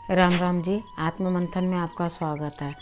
राम राम जी। आत्म मंथन में आपका स्वागत है।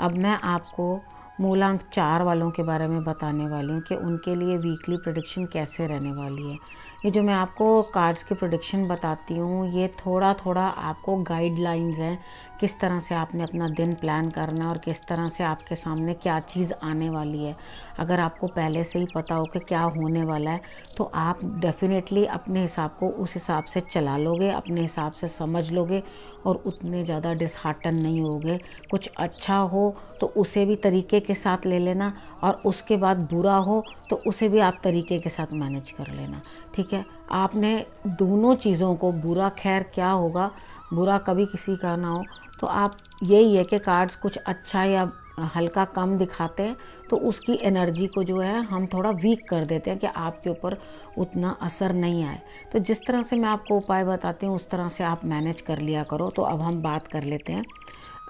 अब मैं आपको मूलांक 4 वालों के बारे में बताने वाली हूँ कि उनके लिए वीकली प्रेडिक्शन कैसे रहने वाली है। ये जो मैं आपको कार्ड्स की प्रेडिक्शन बताती हूँ, ये थोड़ा थोड़ा आपको गाइडलाइंस हैं किस तरह से आपने अपना दिन प्लान करना है और किस तरह से आपके सामने क्या चीज़ आने वाली है। अगर आपको पहले से ही पता हो कि क्या होने वाला है तो आप डेफिनेटली अपने हिसाब को उस हिसाब से चला लोगे, अपने हिसाब से समझ लोगे और उतने ज़्यादा डिसहार्टन नहीं होगे। कुछ अच्छा हो तो उसे भी तरीके के साथ ले लेना और उसके बाद बुरा हो तो उसे भी आप तरीके के साथ मैनेज कर लेना। ठीक है, आपने दोनों चीज़ों को, बुरा खैर क्या होगा, बुरा कभी किसी का ना हो, तो आप यही है कि कार्ड्स कुछ अच्छा या हल्का कम दिखाते हैं तो उसकी एनर्जी को जो है हम थोड़ा वीक कर देते हैं कि आपके ऊपर उतना असर नहीं आए। तो जिस तरह से मैं आपको उपाय बताती हूँ उस तरह से आप मैनेज कर लिया करो। तो अब हम बात कर लेते हैं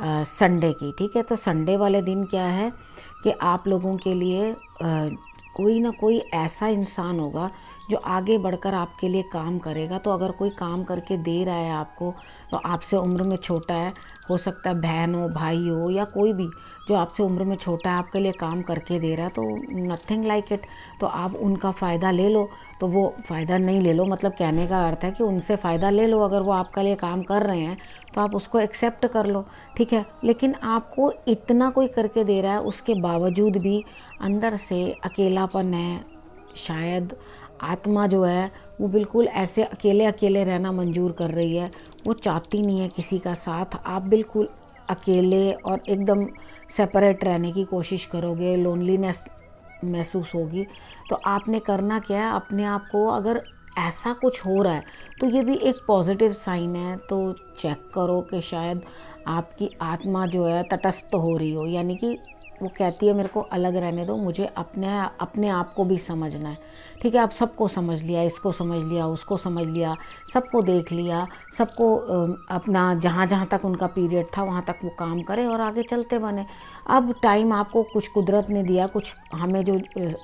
संडे की। ठीक है, तो संडे वाले दिन क्या है कि आप लोगों के लिए कोई ना कोई ऐसा इंसान होगा जो आगे बढ़कर आपके लिए काम करेगा। तो अगर कोई काम करके दे रहा है आपको, तो आपसे उम्र में छोटा है, हो सकता है बहन हो, भाई हो, या कोई भी जो आपसे उम्र में छोटा है आपके लिए काम करके दे रहा है, तो नथिंग लाइक इट। तो आप उनका फ़ायदा ले लो। तो वो फ़ायदा नहीं ले लो, मतलब कहने का अर्थ है कि उनसे फ़ायदा ले लो। अगर वो आपके लिए काम कर रहे हैं तो आप उसको एक्सेप्ट कर लो। ठीक है, लेकिन आपको इतना कोई करके दे रहा है उसके बावजूद भी अंदर से अकेलापन है। शायद आत्मा जो है वो बिल्कुल ऐसे अकेले अकेले रहना मंजूर कर रही है, वो चाहती नहीं है किसी का साथ। आप बिल्कुल अकेले और एकदम सेपरेट रहने की कोशिश करोगे, लोनलीनेस महसूस होगी। तो आपने करना क्या है, अपने आप को, अगर ऐसा कुछ हो रहा है तो ये भी एक पॉजिटिव साइन है। तो चेक करो कि शायद आपकी आत्मा जो है तटस्थ हो रही हो, यानी कि वो कहती है मेरे को अलग रहने दो, मुझे अपने आप को भी समझना है। ठीक है, आप सबको समझ लिया, इसको समझ लिया, उसको समझ लिया, सबको देख लिया, सबको अपना जहाँ जहाँ तक उनका पीरियड था वहाँ तक वो काम करे और आगे चलते बने। अब टाइम आपको कुछ कुदरत ने दिया, कुछ हमें जो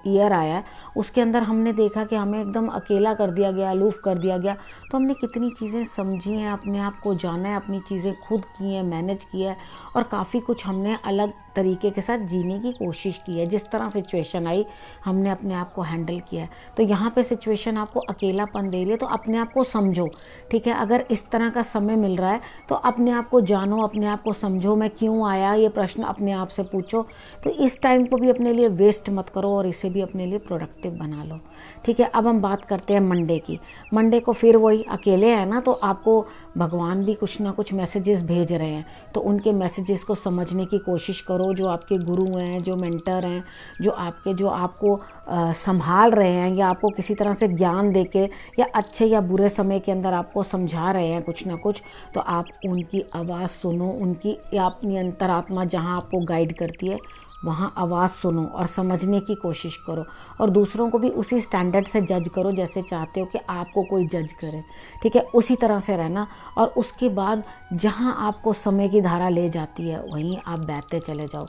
ईयर आया है उसके अंदर हमने देखा कि हमें एकदम अकेला कर दिया गया, अलूफ कर दिया गया। तो हमने कितनी चीज़ें समझी हैं, अपने आप को जाना है, अपनी चीज़ें खुद की हैं, मैनेज किया है और काफ़ी कुछ हमने अलग तरीके के साथ जीने की कोशिश की है। जिस तरह सिचुएशन आई हमने अपने आप को हैंडल किया है। तो यहाँ पे सिचुएशन आपको अकेलापन दे रही है तो अपने आप को समझो। ठीक है, अगर इस तरह का समय मिल रहा है तो अपने आप को जानो, अपने आप को समझो। मैं क्यों आया, ये प्रश्न अपने आप से पूछो। तो इस टाइम को भी अपने लिए वेस्ट मत करो और इसे भी अपने लिए प्रोडक्टिव बना लो। ठीक है, अब हम बात करते हैं मंडे की। मंडे को फिर वही अकेले है ना, तो आपको भगवान भी कुछ ना कुछ मैसेजेस भेज रहे हैं। तो उनके मैसेजेस को समझने की कोशिश करो। जो आपके गुरु हैं, जो मेंटर हैं, जो आपको संभाल रहे हैं या आपको किसी तरह से ज्ञान देके या अच्छे या बुरे समय के अंदर आपको समझा रहे हैं कुछ ना कुछ, तो आप उनकी आवाज़ सुनो। उनकी या अपनी अंतरात्मा जहाँ आपको गाइड करती है वहाँ आवाज़ सुनो और समझने की कोशिश करो और दूसरों को भी उसी स्टैंडर्ड से जज करो जैसे चाहते हो कि आपको कोई जज करे। ठीक है, उसी तरह से रहना और उसके बाद जहाँ आपको समय की धारा ले जाती है वहीं आप बहते चले जाओ।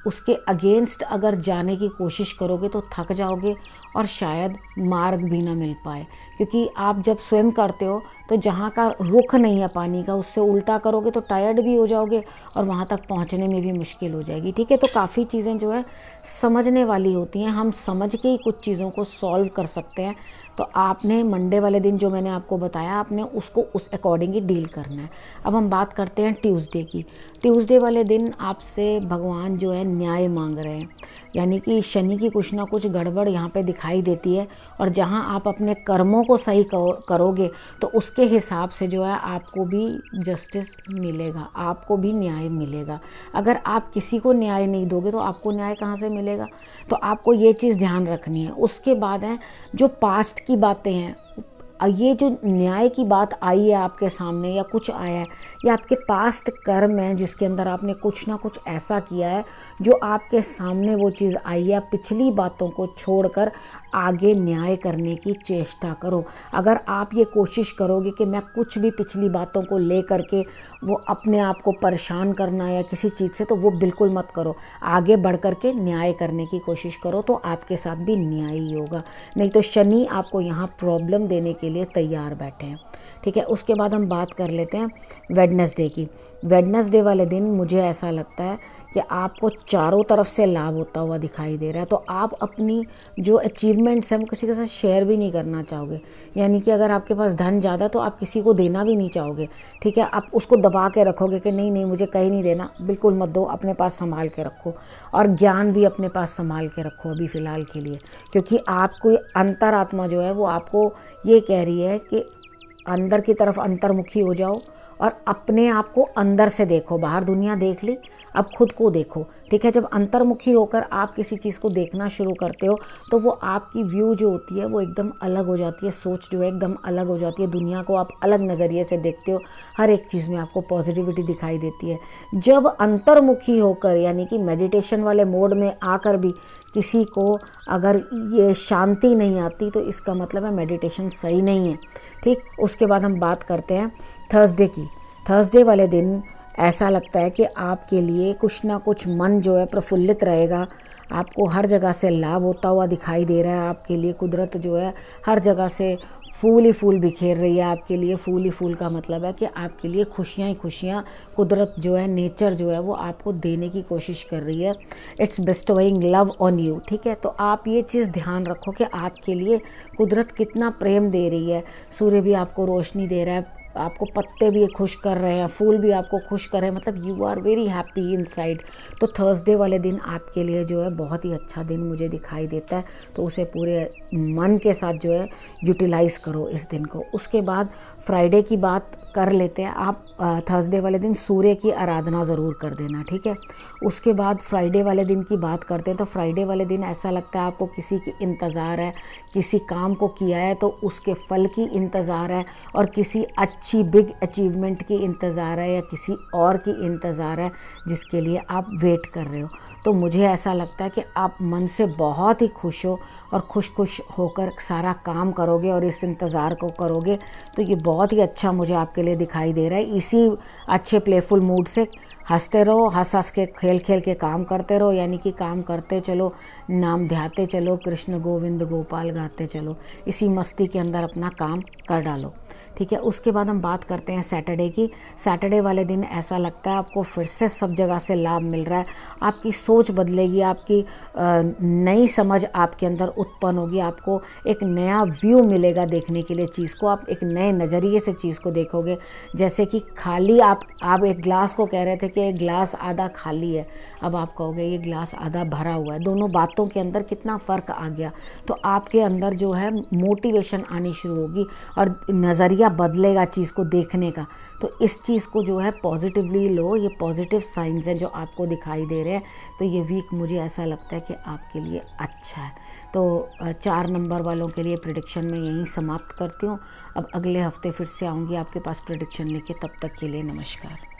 उसके अगेंस्ट अगर जाने की कोशिश करोगे तो थक जाओगे और शायद मार्ग भी ना मिल पाए, क्योंकि आप जब स्विम करते हो तो जहाँ का रुख नहीं है पानी का उससे उल्टा करोगे तो टायर्ड भी हो जाओगे और वहाँ तक पहुँचने में भी मुश्किल हो जाएगी। ठीक है, तो काफ़ी चीज़ें जो है समझने वाली होती हैं, हम समझ के ही कुछ चीज़ों को सॉल्व कर सकते हैं। तो आपने मंडे वाले दिन जो मैंने आपको बताया आपने उसको उस अकॉर्डिंग ही डील करना है। अब हम बात करते हैं ट्यूसडे की। ट्यूसडे वाले दिन आपसे भगवान जो है न्याय मांग रहे हैं, यानी कि शनि की कुछ ना कुछ गड़बड़ यहाँ पे दिखाई देती है और जहाँ आप अपने कर्मों को सही करोगे तो उसके हिसाब से जो है आपको भी जस्टिस मिलेगा, आपको भी न्याय मिलेगा। अगर आप किसी को न्याय नहीं दोगे तो आपको न्याय कहाँ से मिलेगा। तो आपको ये चीज़ ध्यान रखनी है। उसके बाद है जो पास्ट की बातें हैं, ये जो न्याय की बात आई है आपके सामने या कुछ आया है, ये आपके पास्ट कर्म है जिसके अंदर आपने कुछ ना कुछ ऐसा किया है जो आपके सामने वो चीज़ आई है। पिछली बातों को छोड़कर आगे न्याय करने की चेष्टा करो। अगर आप ये कोशिश करोगे कि मैं कुछ भी पिछली बातों को ले करके वो अपने आप को परेशान करना या किसी चीज़ से, तो वो बिल्कुल मत करो। आगे बढ़ कर के न्याय करने की कोशिश करो तो आपके साथ भी न्याय ही होगा। नहीं तो शनि आपको यहाँ प्रॉब्लम देने के लिए तैयार बैठे हैं। ठीक है, उसके बाद हम बात कर लेते हैं वेडनेसडे की। वेडनेसडे वाले दिन मुझे ऐसा लगता है कि आपको चारों तरफ से लाभ होता हुआ दिखाई दे रहा है। तो आप अपनी जो अचीवमेंट्स हैं वो किसी के साथ शेयर भी नहीं करना चाहोगे, यानी कि अगर आपके पास धन ज़्यादा तो आप किसी को देना भी नहीं चाहोगे। ठीक है, आप उसको दबा के रखोगे कि नहीं नहीं मुझे कहीं नहीं देना, बिल्कुल मत दो, अपने पास संभाल के रखो। और ज्ञान भी अपने पास संभाल के रखो अभी फ़िलहाल के लिए, क्योंकि आपको अंतरात्मा जो है वो आपको ये कह रही है कि अंदर की तरफ अंतर्मुखी हो जाओ और अपने आप को अंदर से देखो। बाहर दुनिया देख ली, अब खुद को देखो। ठीक है, जब अंतर्मुखी होकर आप किसी चीज़ को देखना शुरू करते हो तो वो आपकी व्यू जो होती है वो एकदम अलग हो जाती है, सोच जो है एकदम अलग हो जाती है, दुनिया को आप अलग नज़रिए से देखते हो, हर एक चीज़ में आपको पॉजिटिविटी दिखाई देती है। जब अंतर्मुखी होकर यानी कि मेडिटेशन वाले मोड में आकर भी किसी को अगर ये शांति नहीं आती तो इसका मतलब है मेडिटेशन सही नहीं है। ठीक, उसके बाद हम बात करते हैं थर्सडे की। थर्सडे वाले दिन ऐसा लगता है कि आपके लिए कुछ ना कुछ मन जो है प्रफुल्लित रहेगा, आपको हर जगह से लाभ होता हुआ दिखाई दे रहा है। आपके लिए कुदरत जो है हर जगह से फूल ही फूल बिखेर रही है आपके लिए। फूल ही फूल का मतलब है कि आपके लिए खुशियाँ ही खुशियाँ कुदरत जो है, नेचर जो है वो आपको देने की कोशिश कर रही है। It's bestowing love on you. ठीक है, तो आप ये चीज़ ध्यान रखो कि आपके लिए कुदरत कितना प्रेम दे रही है। सूर्य भी आपको रोशनी दे रहा है, आपको पत्ते भी खुश कर रहे हैं, फूल भी आपको खुश कर रहे हैं, मतलब you are very happy inside. तो थर्सडे वाले दिन आपके लिए जो है बहुत ही अच्छा दिन मुझे दिखाई देता है, तो उसे पूरे मन के साथ जो है यूटिलाइज़ करो इस दिन को। उसके बाद फ्राइडे की बात कर लेते हैं। आप थर्सडे वाले दिन सूर्य की आराधना ज़रूर कर देना। ठीक है, उसके बाद फ्राइडे वाले दिन की बात करते हैं। तो फ्राइडे वाले दिन ऐसा लगता है आपको किसी की इंतज़ार है, किसी काम को किया है तो उसके फल की इंतज़ार है, और किसी अच्छी बिग अचीवमेंट की इंतज़ार है या किसी और की इंतज़ार है जिसके लिए आप वेट कर रहे हो। तो मुझे ऐसा लगता है कि आप मन से बहुत ही खुश हो और खुश होकर सारा काम करोगे और इस इंतज़ार को करोगे। तो ये बहुत ही अच्छा मुझे आपके लिए दिखाई दे रहा है। इसी अच्छे प्लेफुल मूड से हंसते रहो, हंस हंस के खेल खेल के काम करते रहो, यानी कि काम करते चलो, नाम ध्याते चलो, कृष्ण गोविंद गोपाल गाते चलो, इसी मस्ती के अंदर अपना काम कर डालो। ठीक है, उसके बाद हम बात करते हैं सैटरडे की। सैटरडे वाले दिन ऐसा लगता है आपको फिर से सब जगह से लाभ मिल रहा है, आपकी सोच बदलेगी, आपकी नई समझ आपके अंदर उत्पन्न होगी, आपको एक नया व्यू मिलेगा देखने के लिए चीज़ को, आप एक नए नज़रिए से चीज़ को देखोगे। जैसे कि खाली आप एक ग्लास को कह रहे थे कि ये ग्लास आधा खाली है, अब आप कहोगे ये ग्लास आधा भरा हुआ है। दोनों बातों के अंदर कितना फ़र्क आ गया। तो आपके अंदर जो है मोटिवेशन आनी शुरू होगी और नज़रिया बदलेगा चीज़ को देखने का। तो इस चीज़ को जो है पॉजिटिवली लो, ये पॉजिटिव साइंस हैं जो आपको दिखाई दे रहे हैं। तो ये वीक मुझे ऐसा लगता है कि आपके लिए अच्छा है। तो 4 नंबर वालों के लिए प्रेडिक्शन मैं यहीं समाप्त करती हूँ। अब अगले हफ्ते फिर से आऊँगी आपके पास प्रेडिक्शन लेके, तब तक के लिए नमस्कार।